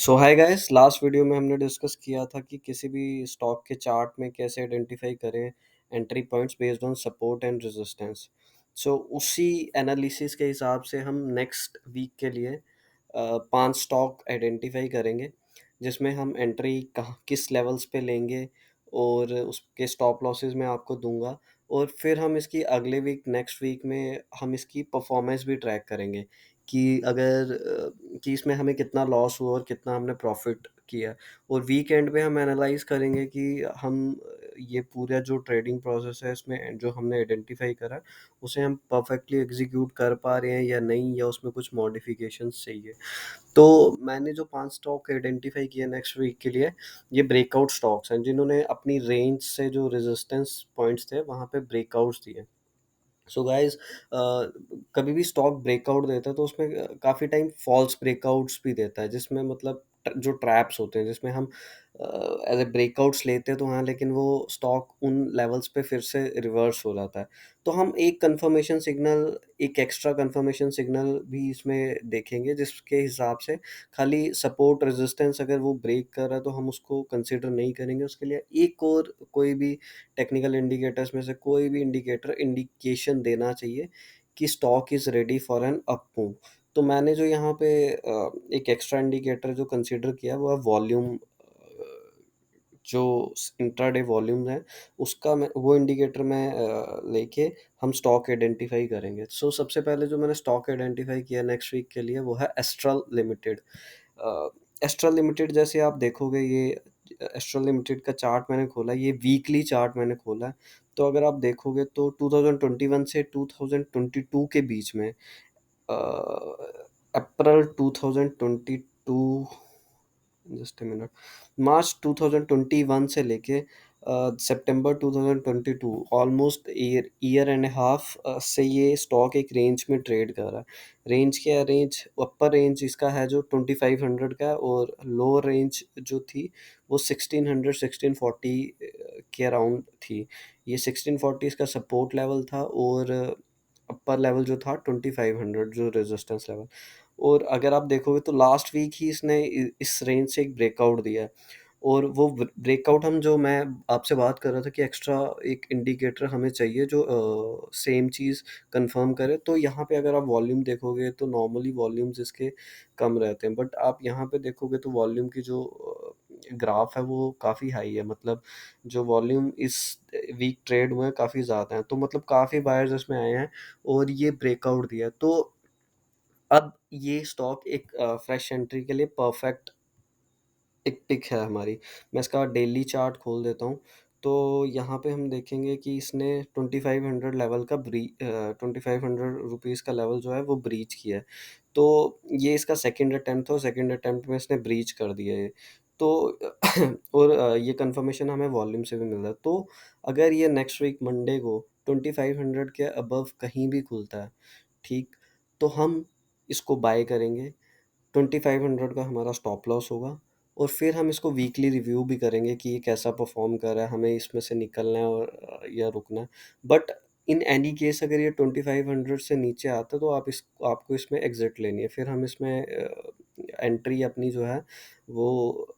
सो hi guys, last video में हमने discuss किया था कि किसी भी स्टॉक के चार्ट में कैसे आइडेंटिफाई करें entry points based on support and resistance. So उसी एनालिसिस के हिसाब से हम नेक्स्ट वीक के लिए 5 स्टॉक आइडेंटिफाई करेंगे, जिसमें हम एंट्री कहाँ किस लेवल्स पे लेंगे और उसके स्टॉप लॉसेस मैं आपको दूंगा। और फिर हम इसकी अगले वीक नेक्स्ट वीक में हम इसकी परफॉर्मेंस भी ट्रैक करेंगे कि कि इसमें हमें कितना लॉस हुआ और कितना हमने प्रॉफिट किया। और वीकेंड पे हम एनालाइज करेंगे कि हम ये पूरा जो ट्रेडिंग प्रोसेस है इसमें जो हमने आइडेंटिफाई करा उसे हम परफेक्टली एग्जीक्यूट कर पा रहे हैं या नहीं, या उसमें कुछ मॉडिफिकेशंस चाहिए। तो मैंने जो 5 स्टॉक आइडेंटिफाई किए नेक्स्ट वीक के लिए, ये ब्रेकआउट स्टॉक्स हैं जिन्होंने अपनी रेंज से जो रेजिस्टेंस पॉइंट्स थे वहाँ पे ब्रेकआउट्स दिए। सो गाइस, कभी भी स्टॉक ब्रेकआउट देता है तो उसमें काफ़ी टाइम फॉल्स ब्रेकआउट्स भी देता है, जिसमें मतलब जो ट्रैप्स होते हैं जिसमें हम एज ए ब्रेकआउट्स लेते हैं तो हाँ, लेकिन वो स्टॉक उन लेवल्स पे फिर से रिवर्स हो जाता है। तो हम एक एक्स्ट्रा कंफर्मेशन सिग्नल भी इसमें देखेंगे, जिसके हिसाब से खाली सपोर्ट रेजिस्टेंस अगर वो ब्रेक कर रहा है तो हम उसको कंसिडर नहीं करेंगे। उसके लिए एक और कोई भी टेक्निकल इंडिकेटर्स में से कोई भी इंडिकेटर इंडिकेशन देना चाहिए कि stock is ready for an up move. तो मैंने जो यहाँ पे एक एक्स्ट्रा इंडिकेटर जो कंसीडर किया वो है वॉल्यूम, जो इंट्राडे वॉल्यूम है उसका मैं वो इंडिकेटर मैं लेके हम स्टॉक आइडेंटिफाई करेंगे। सो सबसे पहले जो मैंने स्टॉक आइडेंटिफाई किया नेक्स्ट वीक के लिए वो है एस्ट्रल लिमिटेड। एस्ट्रल लिमिटेड जैसे आप देखोगे, ये एस्ट्रल लिमिटेड का चार्ट मैंने खोला, ये वीकली चार्ट मैंने खोला है। तो अगर आप देखोगे तो 2021 से 2022 के बीच में, अप्रैल 2022, जस्ट अ मिनट, मार्च 2021 से लेके सितंबर 2022, ऑलमोस्ट ईयर एंड हाफ से ये स्टॉक एक रेंज में ट्रेड कर रहा है। रेंज क्या है? रेंज अपर रेंज इसका है जो 2500 का है, और लोअर रेंज जो थी वो 1600 1640 के अराउंड थी। ये 1640 इसका सपोर्ट लेवल था, और अपर लेवल जो था 2500 जो रेजिस्टेंस लेवल। और अगर आप देखोगे तो लास्ट वीक ही इसने इस रेंज से एक ब्रेकआउट दिया है। और वो ब्रेकआउट हम जो मैं आपसे बात कर रहा था कि एक्स्ट्रा एक इंडिकेटर हमें चाहिए जो सेम चीज़ कंफर्म करे। तो यहाँ पे अगर आप वॉल्यूम देखोगे तो नॉर्मली वॉल्यूम्स इसके कम रहते हैं, बट आप यहाँ पे देखोगे तो वॉल्यूम की जो ग्राफ है वो काफ़ी हाई है। मतलब जो वॉल्यूम इस वीक ट्रेड हुए हैं काफ़ी ज़्यादा है, तो मतलब काफ़ी बायर्स इसमें आए हैं और ये ब्रेकआउट दिया। तो अब ये स्टॉक एक फ्रेश एंट्री के लिए परफेक्ट एक पिक है हमारी। मैं इसका डेली चार्ट खोल देता हूँ। तो यहाँ पे हम देखेंगे कि इसने 2500 लेवल का 2500 रुपीज़ का लेवल जो है वो ब्रीच किया है। तो ये इसका सेकंड अटेम्प्ट था, और सेकंड अटेम्प्ट में इसने ब्रीच कर दिया है। तो और ये कंफर्मेशन हमें वॉल्यूम से भी मिल रहा है। तो अगर ये नेक्स्ट वीक मंडे को 2500 के अबव कहीं भी खुलता है, ठीक, तो हम इसको बाय करेंगे। 2500 का हमारा स्टॉप लॉस होगा, और फिर हम इसको वीकली रिव्यू भी करेंगे कि ये कैसा परफॉर्म कर रहा है, हमें इसमें से निकलना है और या रुकना है। बट इन एनी केस अगर ये 2500 से नीचे आता है तो आपको इसमें एग्जिट लेनी है। फिर हम इसमें एंट्री अपनी जो है वो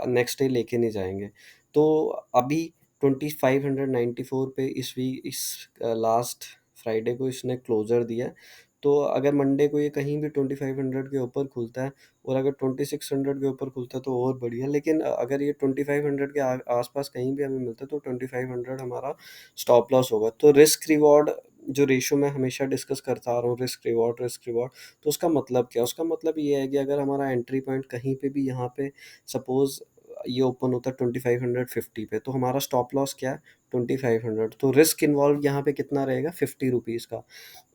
नेक्स्ट डे लेके नहीं जाएंगे। तो अभी 2594 पे इस लास्ट फ्राइडे को इसने क्लोजर दिया है। तो अगर मंडे को ये कहीं भी 2500 के ऊपर खुलता है, और अगर 2600 के ऊपर खुलता है तो और बढ़िया। लेकिन अगर ये 2500 के आसपास कहीं भी हमें मिलता है तो 2500 हमारा स्टॉप लॉस होगा। तो रिस्क रिवॉर्ड जो रेशो मैं हमेशा डिस्कस करता आ रहा हूँ, रिस्क रिवॉर्ड, तो उसका मतलब क्या? उसका मतलब ये है कि अगर हमारा एंट्री पॉइंट कहीं पे भी यहाँ पे सपोज ये ओपन होता है 2550 पे, तो हमारा स्टॉप लॉस क्या है? 2500। तो रिस्क इन्वॉल्व यहाँ पे कितना रहेगा? 50 रुपीज़ का।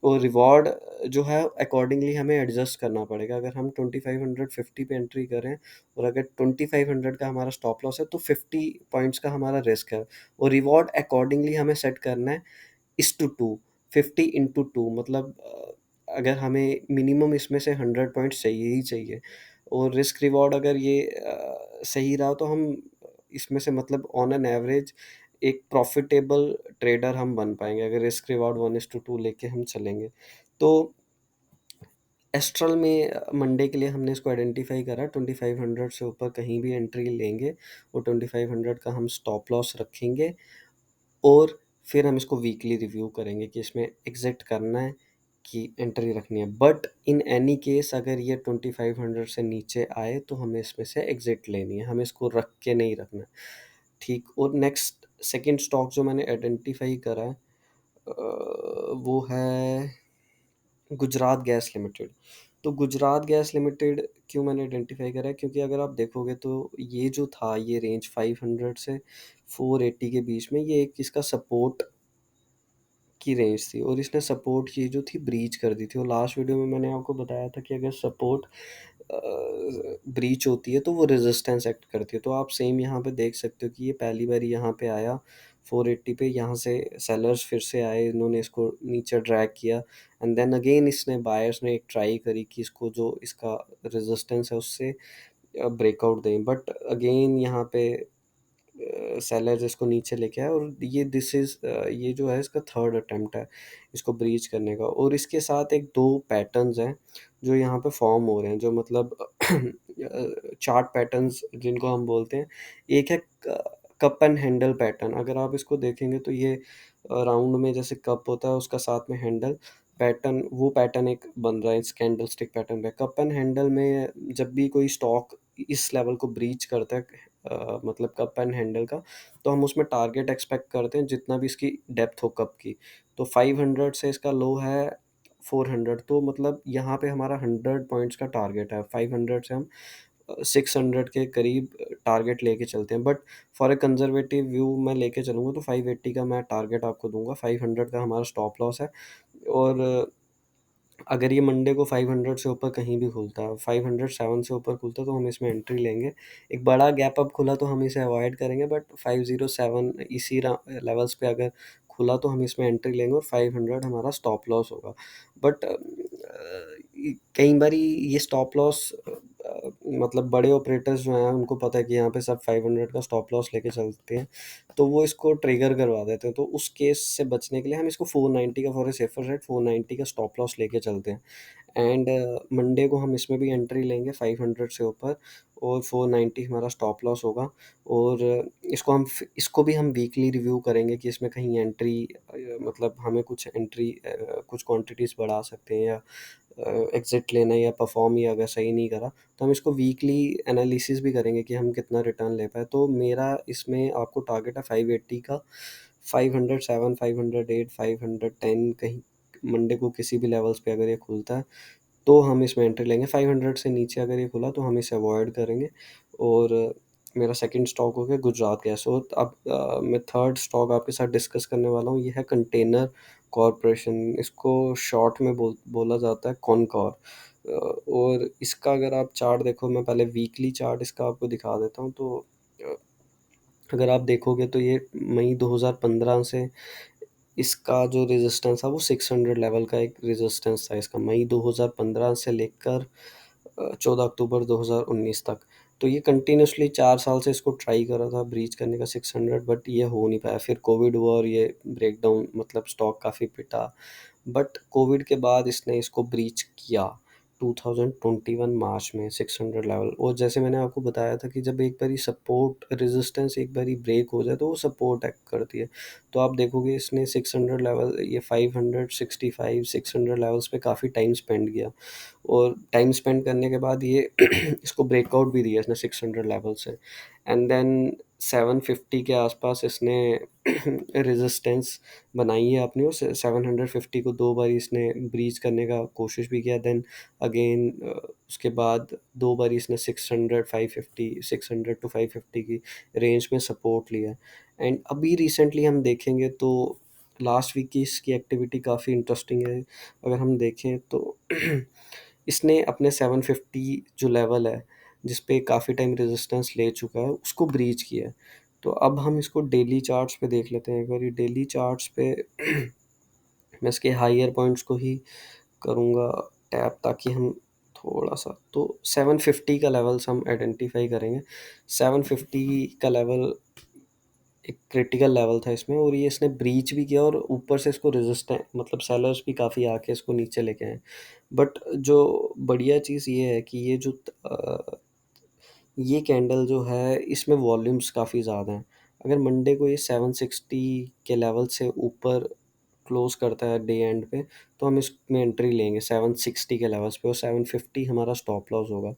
और रिवॉर्ड जो है अकॉर्डिंगली हमें एडजस्ट करना पड़ेगा। अगर हम 2550 पे एंट्री करें और अगर 2500 का हमारा स्टॉप लॉस है तो 50 पॉइंट्स का हमारा रिस्क है, और रिवॉर्ड अकॉर्डिंगली हमें सेट करना है इस टू टू, 50 into 2, मतलब अगर हमें मिनिमम इसमें से 100 पॉइंट्स चाहिए ही चाहिए। और रिस्क रिवॉर्ड अगर ये सही रहा तो हम इसमें से मतलब ऑन एन एवरेज एक प्रॉफिटेबल ट्रेडर हम बन पाएंगे, अगर रिस्क रिवॉर्ड 1:2 लेके हम चलेंगे। तो एस्ट्रल में मंडे के लिए हमने इसको आइडेंटिफाई करा 2500 से ऊपर कहीं भी एंट्री लेंगे और 2500 का हम स्टॉप लॉस रखेंगे, और फिर हम इसको वीकली रिव्यू करेंगे कि इसमें एग्जिट करना है कि एंट्री रखनी है। बट इन एनी केस अगर ये 2500 से नीचे आए तो हमें इसमें से एग्जिट लेनी है, हमें इसको रख के नहीं रखना है, ठीक। और नेक्स्ट सेकंड स्टॉक जो मैंने आइडेंटिफाई करा है वो है गुजरात गैस लिमिटेड। तो गुजरात गैस लिमिटेड क्यों मैंने आइडेंटिफाई करा है, क्योंकि अगर आप देखोगे तो ये जो था ये रेंज 500 से 480 के बीच में, ये एक इसका सपोर्ट की रेंज थी, और इसने सपोर्ट की जो थी ब्रीच कर दी थी। और लास्ट वीडियो में मैंने आपको बताया था कि अगर सपोर्ट ब्रीच होती है तो वो रेजिस्टेंस एक्ट करती है। तो आप सेम यहाँ पे देख सकते हो कि ये पहली बार यहाँ पे आया 480 पे, यहाँ से सेलर्स फिर से आए, इन्होंने इसको नीचे ड्रैग किया, एंड देन अगेन इसने बायर्स ने एक ट्राई करी कि इसको जो इसका रेजिस्टेंस है उससे ब्रेकआउट दें, बट अगेन यहाँ पे सेलर्स इसको नीचे लेके आए, और ये दिस इज़ ये जो है इसका थर्ड अटेम्प्ट है इसको ब्रीच करने का। और इसके साथ एक दो पैटर्न्स हैं जो यहाँ पे फॉर्म हो रहे हैं, जो मतलब चार्ट पैटर्न्स जिनको हम बोलते हैं। एक है कप एंड हैंडल पैटर्न, अगर आप इसको देखेंगे तो ये राउंड में जैसे कप होता है उसका साथ में हैंडल पैटर्न, वो पैटर्न एक बन रहा है इस कैंडल स्टिक पैटर्न पे। कप एंड हैंडल में जब भी कोई स्टॉक इस लेवल को ब्रीच करता है, मतलब कप एंड हैंडल का, तो हम उसमें टारगेट एक्सपेक्ट करते हैं जितना भी इसकी डेप्थ हो कप की। तो 500 से इसका लो है 400, तो मतलब यहाँ पे हमारा 100 पॉइंट्स का टारगेट है। 500 से हम 600 के करीब टारगेट लेके चलते हैं, but for a conservative view मैं लेके चलूँगा तो 580 का मैं टारगेट आपको दूंगा, 500 का हमारा स्टॉप लॉस है। और अगर ये मंडे को 500 से ऊपर कहीं भी खुलता है, 507 से ऊपर खुलता है तो हम इसमें एंट्री लेंगे। एक बड़ा गैप अप खुला तो हम इसे अवॉइड करेंगे, बट 507 इसी लेवल्स पे अगर खुला तो हम इसमें एंट्री लेंगे, और 500 हमारा स्टॉप लॉस होगा। बट कई बार ये स्टॉप लॉस मतलब बड़े ऑपरेटर्स जो हैं उनको पता है कि यहाँ पे सब 500 का स्टॉप लॉस लेके चलते हैं, तो वो इसको ट्रिगर करवा देते हैं। तो उस केस से बचने के लिए हम इसको 490 का, फॉर ए सेफर साइड 490 का स्टॉप लॉस लेके चलते हैं। एंड मंडे को हम इसमें भी एंट्री लेंगे 500 से ऊपर, और 490 हमारा स्टॉप लॉस होगा। और इसको भी हम वीकली रिव्यू करेंगे कि इसमें कहीं एंट्री मतलब हमें कुछ एंट्री कुछ क्वांटिटीज़ बढ़ा सकते हैं, या एग्जिट लेना है, या परफॉर्म ही अगर सही नहीं करा तो हम इसको वीकली एनालिसिस भी करेंगे कि हम कितना रिटर्न ले पाए। तो मेरा इसमें आपको टारगेट है 580 का, 507, 508, 510 कहीं मंडे को किसी भी लेवल्स पे अगर ये खुलता है तो हम इसमें एंट्री लेंगे। 500 से नीचे अगर ये खुला तो हम इसे अवॉइड करेंगे। और मेरा सेकंड स्टॉक हो गया गुजरात गैस। और अब मैं थर्ड स्टॉक आपके साथ डिस्कस करने वाला हूँ, ये है कंटेनर कॉरपोरेशन। इसको शॉर्ट में बोला जाता है कॉनकॉर। और इसका अगर आप चार्ट देखो, मैं पहले वीकली चार्ट इसका आपको दिखा देता हूँ। तो अ, अगर आप देखोगे तो ये मई 2015 से इसका जो रेजिस्टेंस था वो 600 लेवल का एक रेजिस्टेंस था इसका, मई 2015 से लेकर 14 अक्टूबर 2019 तक। तो ये कंटिन्यूसली 4 साल से इसको ट्राई कर रहा था ब्रीच करने का 600, बट ये हो नहीं पाया। फिर कोविड हुआ और ये ब्रेकडाउन, मतलब स्टॉक काफ़ी पिटा, बट कोविड के बाद इसने इसको ब्रीच किया 2021 मार्च में 600 लेवल। और जैसे मैंने आपको बताया था कि जब एक बारी सपोर्ट रेजिस्टेंस एक बारी ब्रेक हो जाए तो वो सपोर्ट एक्ट करती है। तो आप देखोगे इसने 600 लेवल, ये 565 600 लेवल्स पे काफ़ी टाइम स्पेंड किया, और टाइम स्पेंड करने के बाद ये इसको ब्रेकआउट भी दिया इसने 600 लेवल से। एंड देन 750 के आसपास इसने रेजिस्टेंस बनाई है अपनी, और 750 को दो बार इसने ब्रीच करने का कोशिश भी किया। देन अगेन उसके बाद दो बार इसने 600 550 600 टू 550 की रेंज में सपोर्ट लिया। एंड अभी रिसेंटली हम देखेंगे तो लास्ट वीक की इसकी एक्टिविटी काफ़ी इंटरेस्टिंग है। अगर हम देखें तो इसने अपने 750 जो लेवल है जिस पे काफ़ी टाइम रेजिस्टेंस ले चुका है उसको ब्रीच किया है। तो अब हम इसको डेली चार्ट्स पे देख लेते हैं एक बार। डेली चार्ट्स पे मैं इसके हायर पॉइंट्स को ही करूँगा टैप, ताकि हम थोड़ा सा तो 750 का लेवल्स हम आइडेंटिफाई करेंगे। 750 का लेवल एक क्रिटिकल लेवल था इसमें, और ये इसने ब्रीच भी किया, और ऊपर से इसको रेजिस्टेंट मतलब सेलर्स भी काफ़ी आके इसको नीचे लेके आए। बट जो बढ़िया चीज़ ये है कि ये कैंडल जो है इसमें वॉल्यूम्स काफ़ी ज़्यादा हैं। अगर मंडे को ये 760 के लेवल से ऊपर क्लोज करता है डे एंड पे, तो हम इसमें एंट्री लेंगे 760 के लेवल्स पे, और 750 हमारा स्टॉप लॉस होगा।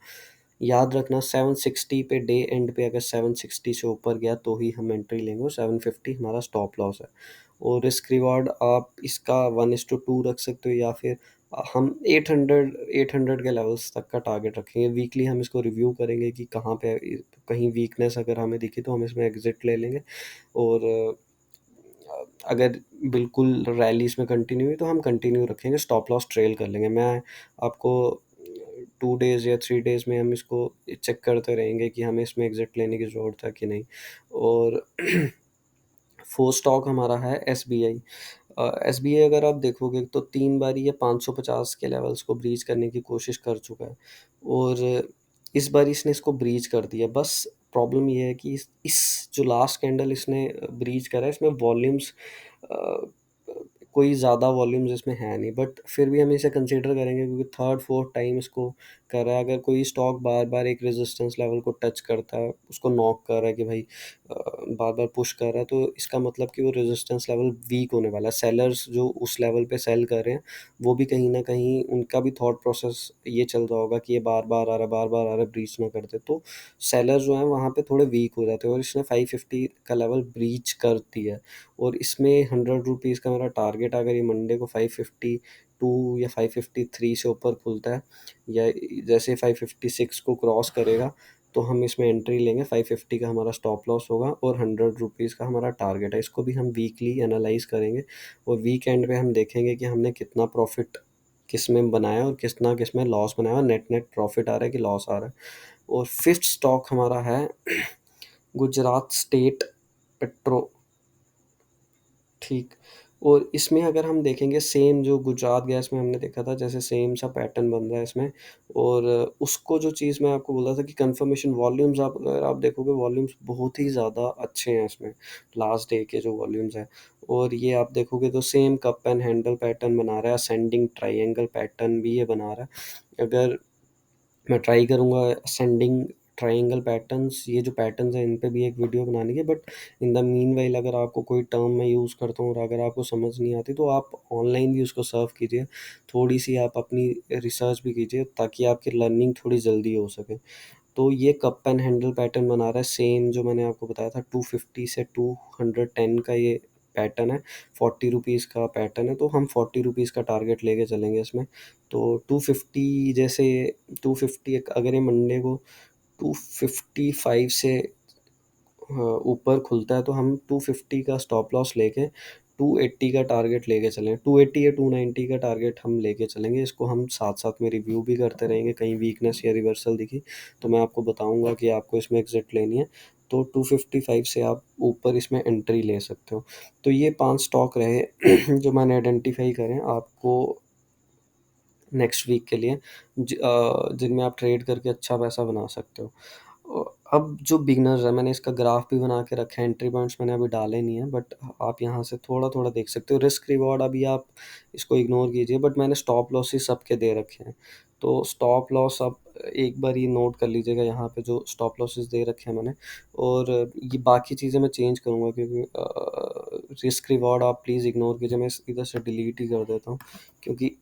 याद रखना 760 पे डे एंड पे अगर 760 से ऊपर गया तो ही हम एंट्री लेंगे, और 750 हमारा स्टॉप लॉस है। और रिस्क रिवॉर्ड आप इसका 1:2 रख सकते हो, या फिर हम 800 के लेवल्स तक का टारगेट रखेंगे। वीकली हम इसको रिव्यू करेंगे कि कहाँ पे कहीं वीकनेस अगर हमें दिखी तो हम इसमें एग्जिट ले लेंगे, और अगर बिल्कुल रैली इसमें कंटिन्यू हुई तो हम कंटिन्यू रखेंगे, स्टॉप लॉस ट्रेल कर लेंगे। मैं आपको 2 डेज़ या 3 डेज़ में हम इसको चेक करते रहेंगे कि हमें इसमें एग्जिट लेने की ज़रूरत है कि नहीं। और फोर्थ स्टॉक हमारा है S B I. S B I अगर आप देखोगे तो 3 बारी ये 550 के लेवल्स को ब्रीच करने की कोशिश कर चुका है, और इस बार इसने इसको ब्रीच कर दिया। बस प्रॉब्लम ये है कि इस जो लास्ट कैंडल इसने ब्रीच करा है इसमें वॉल्यूम्स कोई ज़्यादा वॉल्यूम्स इसमें है नहीं, बट फिर भी हम इसे कंसीडर करेंगे क्योंकि थर्ड फोर्थ टाइम इसको कर रहा है। अगर कोई स्टॉक बार बार एक रेजिस्टेंस लेवल को टच करता है, उसको नॉक कर रहा है कि भाई बार बार पुश कर रहा है, तो इसका मतलब कि वो रेजिस्टेंस लेवल वीक होने वाला है। सेलर्स जो उस लेवल पे सेल कर रहे हैं वो भी कहीं ना कहीं उनका भी थॉट प्रोसेस ये चल रहा होगा कि ये बार बार आ रहा है, बार बार आ रहा है, ब्रीच ना करते, तो सेलर जो हैं वहाँ पे थोड़े वीक हो जाते हैं, और इसने 550 का लेवल ब्रीच कर दिया है। और इसमें 100 रुपीज़ का मेरा टारगेट, अगर ये मंडे को 552 या 553 से ऊपर खुलता है, या जैसे 556 को क्रॉस करेगा, तो हम इसमें एंट्री लेंगे। 550 का हमारा स्टॉप लॉस होगा, और 100 रुपीज़ का हमारा टारगेट है। इसको भी हम वीकली एनालाइज करेंगे, और वीकेंड पे हम देखेंगे कि हमने कितना प्रॉफिट किस में बनाया और किस में लॉस बनाया, नेट नेट प्रॉफिट आ रहा है कि लॉस आ रहा है। और फिफ्थ स्टॉक हमारा है गुजरात स्टेट पेट्रो। ठीक। और इसमें अगर हम देखेंगे सेम जो गुजरात गैस में हमने देखा था, जैसे सेम सा पैटर्न बन रहा है इसमें। और उसको जो चीज़ मैं आपको बोला था कि कंफर्मेशन वॉल्यूम्स, आप अगर आप देखोगे वॉल्यूम्स बहुत ही ज़्यादा अच्छे हैं इसमें, लास्ट डे के जो वॉल्यूम्स हैं। और ये आप देखोगे तो same cup and handle pattern बना रहा है, असेंडिंग ट्राइंगल पैटर्न भी ये बना रहा है। अगर मैं ट्राई करूँगा असेंडिंग ट्रायंगल पैटर्न्स, ये जो पैटर्न्स हैं इन पे भी एक वीडियो बनाने की, बट इन द मीनवाइल अगर आपको कोई टर्म मैं यूज़ करता हूँ और अगर आपको समझ नहीं आती तो आप ऑनलाइन भी उसको सर्व कीजिए, थोड़ी सी आप अपनी रिसर्च भी कीजिए ताकि आपकी लर्निंग थोड़ी जल्दी हो सके। तो ये कप एंड हैंडल पैटर्न बना रहा है, सेम जो मैंने आपको बताया था 250 से 210 का ये पैटर्न है। 40 रुपीज़ का पैटर्न है, तो हम 40 रुपीज़ का टारगेट लेके चलेंगे इसमें। तो 250 जैसे 250 अगर ये मंडे को 255 से ऊपर खुलता है तो हम 250 का स्टॉप लॉस लेके 280 का टारगेट लेके चलें, 280 या 290 का टारगेट हम लेके चलेंगे। इसको हम साथ साथ में रिव्यू भी करते रहेंगे, कहीं वीकनेस या रिवर्सल दिखी तो मैं आपको बताऊंगा कि आपको इसमें एग्जिट लेनी है। तो 255 से आप ऊपर इसमें एंट्री ले सकते हो। तो ये 5 स्टॉक रहे जो मैंने आइडेंटिफाई करें आपको नेक्स्ट वीक के लिए, जिनमें आप ट्रेड करके अच्छा पैसा बना सकते हो। अब जो बिगनर्स है, मैंने इसका ग्राफ भी बना के रखा है, एंट्री पॉइंट्स मैंने अभी डाले नहीं है, बट आप यहाँ से थोड़ा थोड़ा देख सकते हो। रिस्क रिवॉर्ड अभी आप इसको इग्नोर कीजिए, बट मैंने स्टॉप लॉसेस सबके दे रखे हैं। तो स्टॉप लॉस आप एक बार ये नोट कर लीजिएगा यहाँ पे जो स्टॉप लॉसेस दे रखे हैं मैंने। और ये बाकी चीज़ें मैं चेंज करूँगा क्योंकि रिस्क रिवॉर्ड आप प्लीज़ इग्नोर कीजिए, मैं इधर से डिलीट ही कर देता हूँ क्योंकि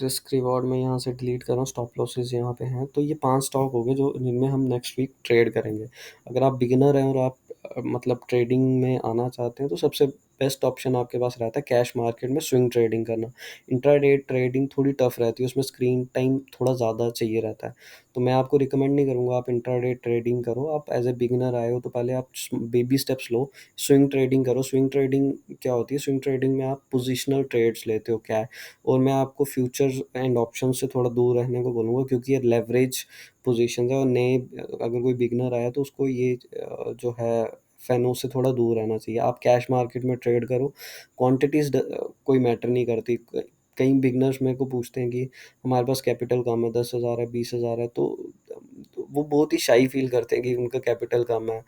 रिस्क रिवॉर्ड में यहाँ से डिलीट कर रहा हूँ, स्टॉप लॉसेस यहाँ पे हैं। तो ये 5 स्टॉक हो गए जो जिनमें हम नेक्स्ट वीक ट्रेड करेंगे। अगर आप बिगिनर हैं और आप मतलब ट्रेडिंग में आना चाहते हैं तो सबसे बेस्ट ऑप्शन आपके पास रहता है कैश मार्केट में स्विंग ट्रेडिंग करना। इंट्राडे ट्रेडिंग थोड़ी टफ रहती है, उसमें स्क्रीन टाइम थोड़ा ज़्यादा चाहिए रहता है। तो मैं आपको रिकमेंड नहीं करूँगा आप इंट्राडे ट्रेडिंग करो। आप एज ए बिगिनर आए हो तो पहले आप बेबी स्टेप्स लो, स्विंग ट्रेडिंग करो। स्विंग ट्रेडिंग क्या होती है? स्विंग ट्रेडिंग में आप पोजिशनल ट्रेड्स लेते हो क्या। और मैं आपको फ्यूचर्स एंड ऑप्शन से थोड़ा दूर रहने को बोलूँगा क्योंकि ये लेवरेज पोजीशन है, और नए अगर कोई बिगनर आया तो उसको ये जो है फैनो से थोड़ा दूर रहना चाहिए। आप कैश मार्केट में ट्रेड करो, क्वांटिटीज कोई मैटर नहीं करती। कई बिगनर्स मेरे को पूछते हैं कि हमारे पास कैपिटल कम है, 10,000 है, 20,000 है, तो वो बहुत ही शाई फील करते हैं कि उनका कैपिटल कम है।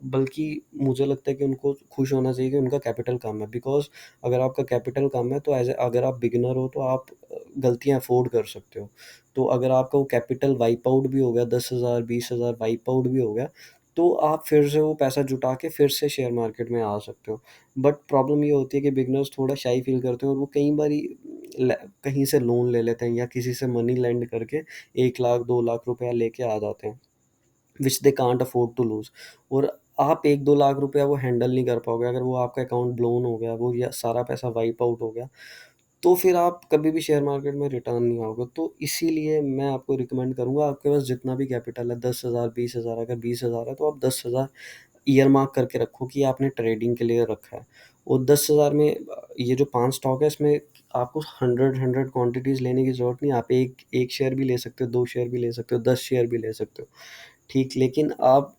बल्कि मुझे लगता है कि उनको खुश होना चाहिए कि उनका कैपिटल कम है, बिकॉज़ अगर आपका कैपिटल कम है तो अगर आप बिगिनर हो तो आप गलतियाँ अफ़ोर्ड कर सकते हो। तो अगर आपका वो कैपिटल वाइप आउट भी हो गया, 10,000 20,000 वाइप आउट भी हो गया, तो आप फिर से वो पैसा जुटा के फिर से शेयर मार्केट में आ सकते हो। बट प्रॉब्लम ये होती है कि बिगिनर्स थोड़ा शाई फ़ील करते हैं और वो कई बारी ल कहीं से लोन ले लेते हैं या किसी से मनी लेंड करके 1 लाख 2 लाख रुपया लेके आ जाते हैं, which they can't afford to lose. और आप 1-2 लाख रुपया वो हैंडल नहीं कर पाओगे। अगर वो आपका अकाउंट ब्लोन हो गया, वो या सारा पैसा वाइप आउट हो गया, तो फिर आप कभी भी शेयर मार्केट में रिटर्न नहीं आओगे। तो इसीलिए मैं आपको रिकमेंड करूँगा, आपके पास जितना भी कैपिटल है 10,000 20,000, अगर 20,000 है तो आप 10,000 ईयर मार्क करके रखो कि आपने ट्रेडिंग के लिए रखा है। और 10,000 में ये जो 5 स्टॉक है इसमें आपको 100 क्वांटिटीज़ लेने की ज़रूरत नहीं है। आप 1 शेयर भी ले सकते हो, 2 शेयर भी ले सकते हो, 10 शेयर भी ले सकते हो। ठीक, लेकिन आप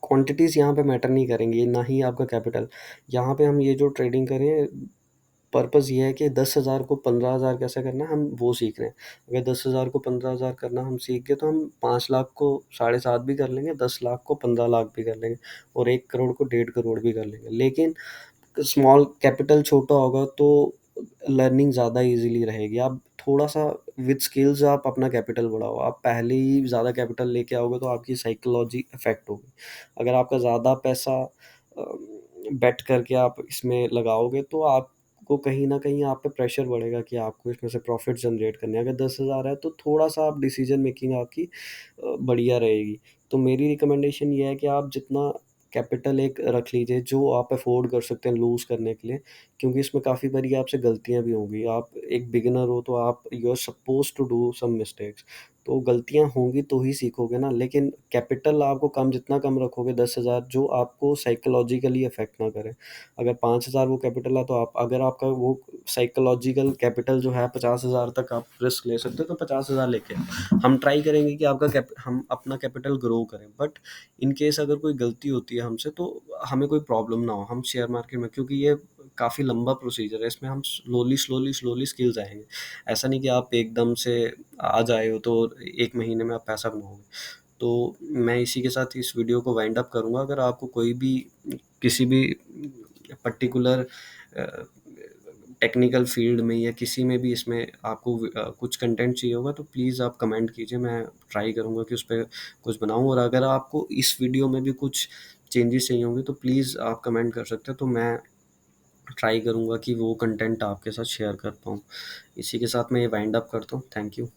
क्वांटिटीज़ यहाँ पे मैटर नहीं करेंगी, ना ही आपका कैपिटल। यहाँ पे हम ये जो ट्रेडिंग कर रहे हैं, पर्पज़ ये है कि 10,000 को 15,000 कैसे करना है, हम वो सीख रहे हैं। अगर 10,000 को 15,000 करना हम सीख गए, तो हम 5 लाख को साढ़े 7 भी कर लेंगे, 10 लाख को 15 लाख भी कर लेंगे और 1 करोड़ को 1.5 करोड़ भी कर लेंगे। लेकिन स्मॉल कैपिटल छोटा होगा तो लर्निंग ज़्यादा ईज़िली रहेगी। आप थोड़ा-सा विद स्किल्स आप अपना कैपिटल बढ़ाओ। आप पहले ही ज़्यादा कैपिटल लेके आओगे तो आपकी साइकोलॉजी अफ़ेक्ट होगी। अगर आपका ज़्यादा पैसा अ, बेट करके आप इसमें लगाओगे तो आपको कहीं न कहीं आप पे प्रेशर बढ़ेगा कि आपको इसमें से प्रॉफ़िट जनरेट करने हैं। अगर 10,000 है तो थोड़ा-सा आप डिसीज़न मेकिंग आपकी बढ़िया रहेगी। तो मेरी रिकमेंडेशन ये है कि आप जितना कैपिटल एक रख लीजिए जो आप अफ़ोर्ड कर सकते हैं लूज़ करने के लिए, क्योंकि इसमें काफ़ी बारी आपसे गलतियाँ भी होंगी। आप एक बिगिनर हो तो आप you are supposed to do some mistakes, तो गलतियाँ होंगी तो ही सीखोगे ना। लेकिन कैपिटल आपको कम जितना कम रखोगे, 10,000, जो आपको साइकोलॉजिकली अफ़ेक्ट ना करे। अगर 5,000 वो कैपिटल है तो आप, अगर आपका वो साइकोलॉजिकल कैपिटल जो है 50,000 तक आप रिस्क ले सकते हो, तो 50,000 लेके आओ। हम ट्राई करेंगे कि आपका हम अपना कैपिटल ग्रो करें, बट इन केस अगर कोई गलती होती है हमसे तो हमें कोई प्रॉब्लम ना हो। हम शेयर मार्केट में, क्योंकि ये काफ़ी लंबा प्रोसीजर है, इसमें हम स्लोली स्किल्स आएँगे। ऐसा नहीं कि आप एकदम से आज आए हो तो 1 महीने में आप पैसा बनाओगे। तो मैं इसी के साथ इस वीडियो को वाइंड अप करूँगा। अगर आपको कोई भी किसी भी पर्टिकुलर अ, टेक्निकल फ़ील्ड में या किसी में भी इसमें आपको कुछ कंटेंट चाहिए होगा तो प्लीज़ आप कमेंट कीजिए, मैं ट्राई करूँगा कि उसपे कुछ बनाऊँ। और अगर आपको इस वीडियो में भी कुछ चेंजेस चाहिए होंगे तो प्लीज़ आप कमेंट कर सकते हो, तो मैं ट्राई करूँगा कि वो कंटेंट आपके साथ शेयर कर पाऊँ। इसी के साथ मैं ये वाइंड अप करता हूँ। Thank you.